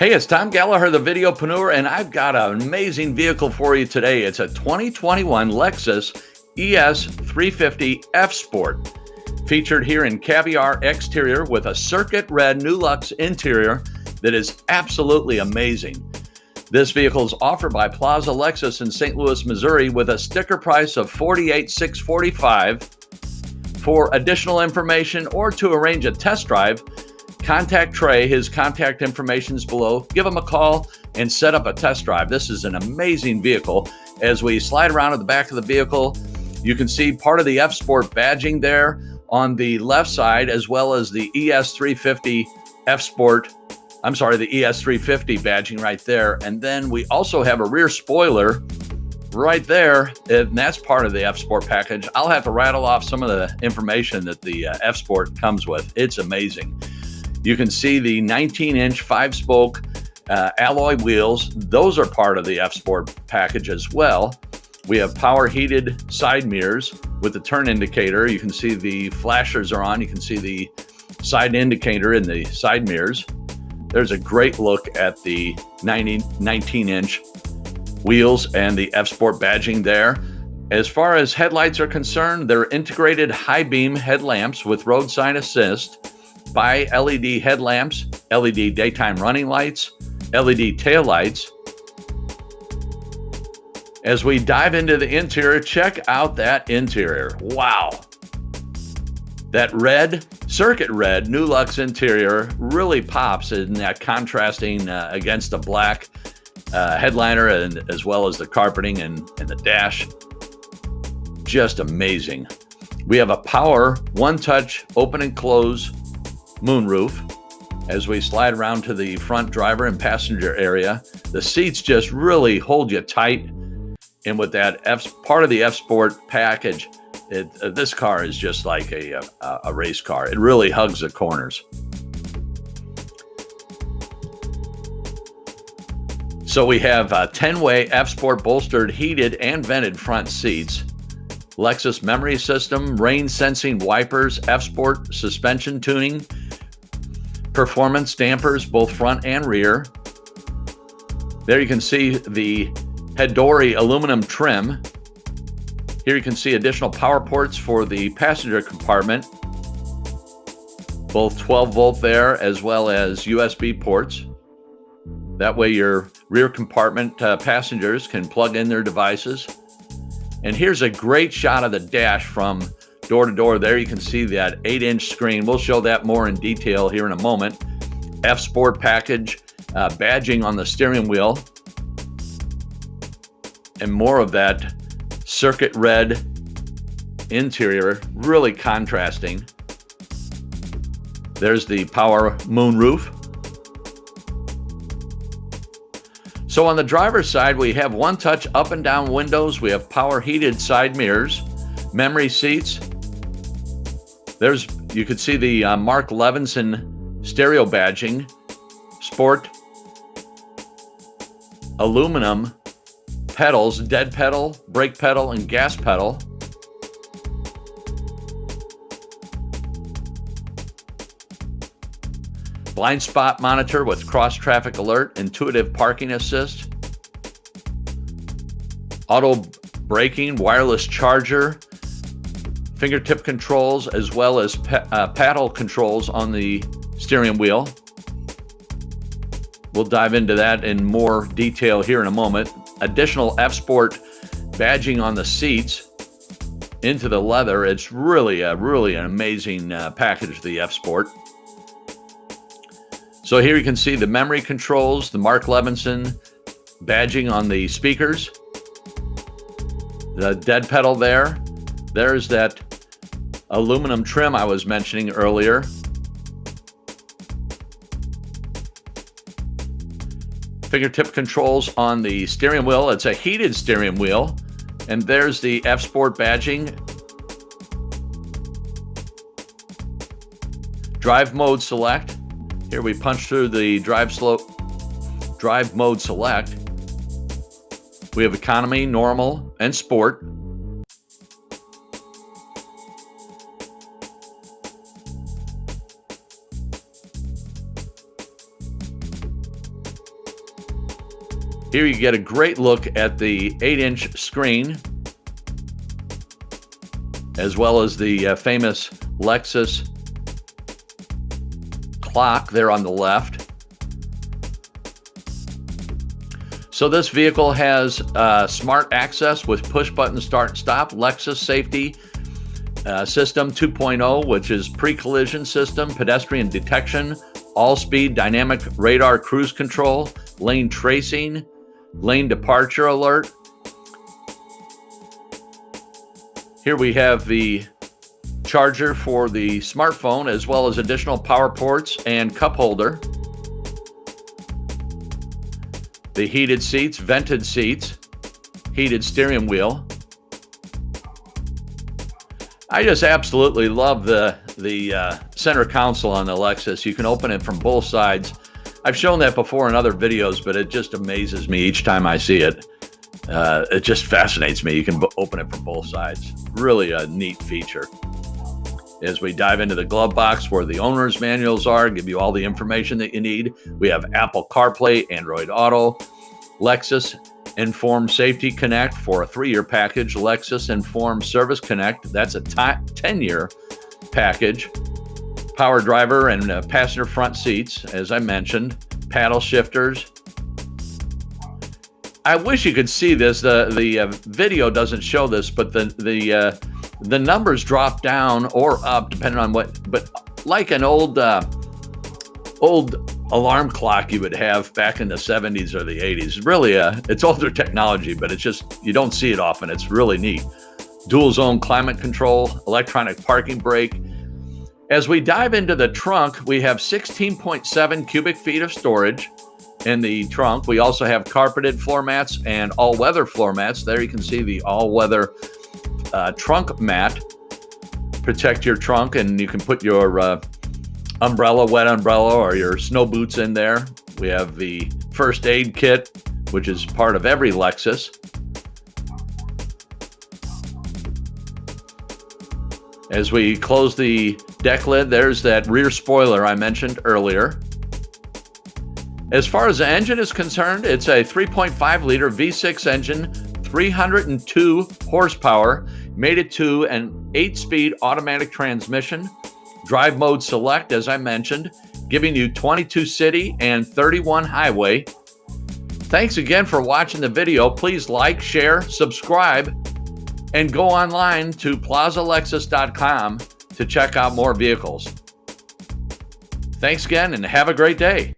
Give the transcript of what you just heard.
Hey, it's Tom Gallagher, the Videopreneur, and I've got an amazing vehicle for you today. It's a 2021 Lexus ES350 F Sport, featured here in CAVIAR exterior with a circuit red NuLuxe interior that is absolutely amazing. This vehicle is offered by Plaza Lexus in St. Louis, Missouri, with a sticker price of $48,645. For additional information or to arrange a test drive, contact Trey. His contact information is below. Give him a call and set up a test drive. This is an amazing vehicle. As we slide around at the back of the vehicle, you can see part of the F Sport badging there on the left side, as well as the ES350 F Sport. I'm sorry, the ES350 badging right there. And then we also have a rear spoiler right there, and that's part of the F Sport package. I'll have to rattle off some of the information that the F Sport comes with. It's amazing. You can see the 19-inch 5-spoke alloy wheels. Those are part of the F Sport package as well. We have power heated side mirrors with the turn indicator. You can see the flashers are on. You can see the side indicator in the side mirrors. There's a great look at the 19-inch wheels and the F Sport badging there. As far as headlights are concerned, they're integrated high beam headlamps with road sign assist, by LED headlamps, LED daytime running lights, LED taillights. As we dive into the interior, check out that interior. Wow. That red, circuit red NuLuxe interior really pops in that contrasting against the black headliner, and as well as the carpeting and the dash. Just amazing. We have a power one-touch open and close moonroof. As we slide around to the front driver and passenger area, the seats just really hold you tight. And with that part of the F Sport package, this car is just like a race car. It really hugs the corners. So we have 10-way F Sport bolstered heated and vented front seats, Lexus memory system, rain sensing wipers, F Sport suspension tuning, performance dampers, both front and rear. There you can see the Hadori aluminum trim. Here you can see additional power ports for the passenger compartment, both 12-volt there as well as USB ports. That way your rear compartment passengers can plug in their devices. And here's a great shot of the dash from door to door. There you can see that 8-inch screen. We'll show that more in detail here in a moment. F Sport package, badging on the steering wheel, and more of that circuit red interior, really contrasting. There's the power moonroof. So on the driver's side, we have one-touch up and down windows. We have power heated side mirrors, memory seats. You could see the Mark Levinson stereo badging, sport, aluminum pedals, dead pedal, brake pedal, and gas pedal. Blind spot monitor with cross traffic alert, intuitive parking assist, auto braking, wireless charger, fingertip controls, as well as paddle controls on the steering wheel. We'll dive into that in more detail here in a moment. Additional F Sport badging on the seats into the leather. It's really an amazing package, the F Sport. So here you can see the memory controls, the Mark Levinson badging on the speakers, the dead pedal there. There's that aluminum trim I was mentioning earlier. Fingertip controls on the steering wheel. It's a heated steering wheel. And there's the F Sport badging. Drive mode select. Here we punch through the drive mode select. We have economy, normal, and sport. Here you get a great look at the 8-inch screen, as well as the famous Lexus clock there on the left. So this vehicle has smart access with push-button start and stop, Lexus safety system 2.0, which is pre-collision system, pedestrian detection, all-speed dynamic radar cruise control, lane tracing, lane departure alert. Here we have the charger for the smartphone, as well as additional power ports and cup holder. The heated seats, vented seats, heated steering wheel. I just absolutely love the center console on the Lexus. You can open it from both sides. I've shown that before in other videos, but it just amazes me each time I see it. It just fascinates me. You can open it from both sides. Really a neat feature. As we dive into the glove box where the owner's manuals are, give you all the information that you need. We have Apple CarPlay, Android Auto, Lexus Inform Safety Connect for a 3-year package, Lexus Inform Service Connect, that's a 10-year package, power driver and passenger front seats, as I mentioned, paddle shifters. I wish you could see this. The video doesn't show this, but the numbers drop down or up depending on what, but like an old alarm clock you would have back in the 70s or the 80s. Really, it's older technology, but it's just, you don't see it often. It's really neat. Dual zone climate control, electronic parking brake. As we dive into the trunk, we have 16.7 cubic feet of storage in the trunk. We also have carpeted floor mats and all-weather floor mats. There you can see the all-weather trunk mat. Protect your trunk, and you can put your umbrella, wet umbrella, or your snow boots in there. We have the first aid kit, which is part of every Lexus. As we close the deck lid, there's that rear spoiler I mentioned earlier. As far as the engine is concerned, it's a 3.5 liter V6 engine, 302 horsepower, mated to an 8-speed automatic transmission. Drive mode select, as I mentioned, giving you 22 city and 31 highway. Thanks again for watching the video. Please like, share, subscribe, and go online to plazalexus.com to check out more vehicles. Thanks again, and have a great day.